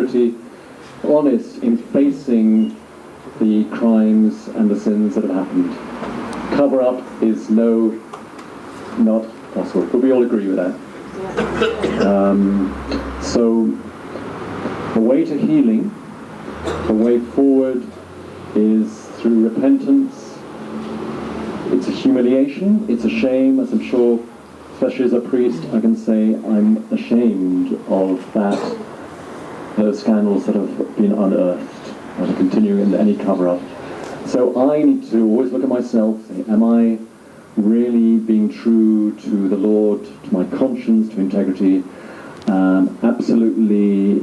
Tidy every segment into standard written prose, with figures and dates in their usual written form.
integrity, honest in facing the crimes and the sins that have happened. Cover-up is not possible, but we all agree with that. So the way to healing, the way forward is through repentance. It's a humiliation, it's a shame, as I'm sure, especially as a priest, I can say I'm ashamed of those scandals that have been unearthed and are continuing in any cover-up. So I need to always look at myself, say, am I really being true to the Lord, to my conscience, to integrity, absolutely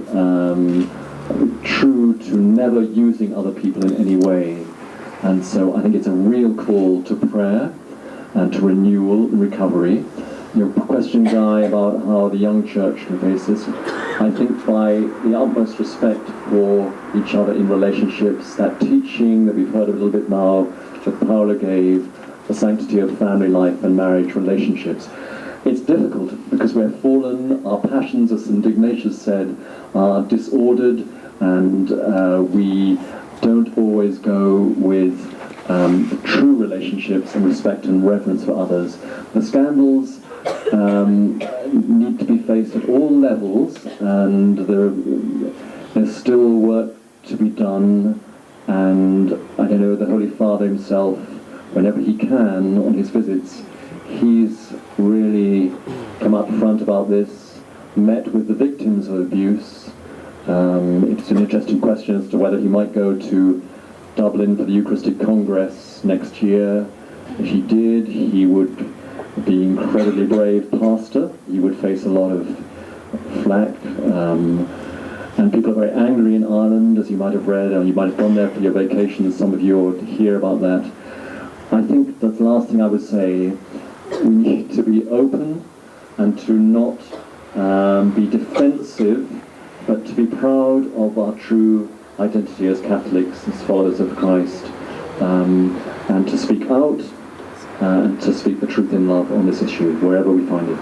true to never using other people in any way. And so I think it's a real call to prayer and to renewal and recovery. Your question, Guy, about how the young church can face this, I think by the utmost respect for each other in relationships, that teaching that we've heard a little bit now, that Paula gave, the sanctity of family life and marriage relationships. It's difficult because we're fallen, our passions, as St. Ignatius said, are disordered, and we don't always go with true relationships and respect and reverence for others. The scandals need to be faced at all levels, and there's still work to be done, and I know the Holy Father himself, whenever he can on his visits, he's really come up front about this, met with the victims of abuse. It's an interesting question as to whether he might go to Dublin for the Eucharistic Congress next year. If he did, he would be incredibly brave pastor. He would face a lot of flack. And people are very angry in Ireland, as you might have read, and you might have gone there for your vacation, and some of you would hear about that. I think that's the last thing I would say. We need to be open and to not be defensive, but to be proud of our true identity as Catholics, as followers of Christ, and to speak out and to speak the truth in love on this issue, wherever we find it.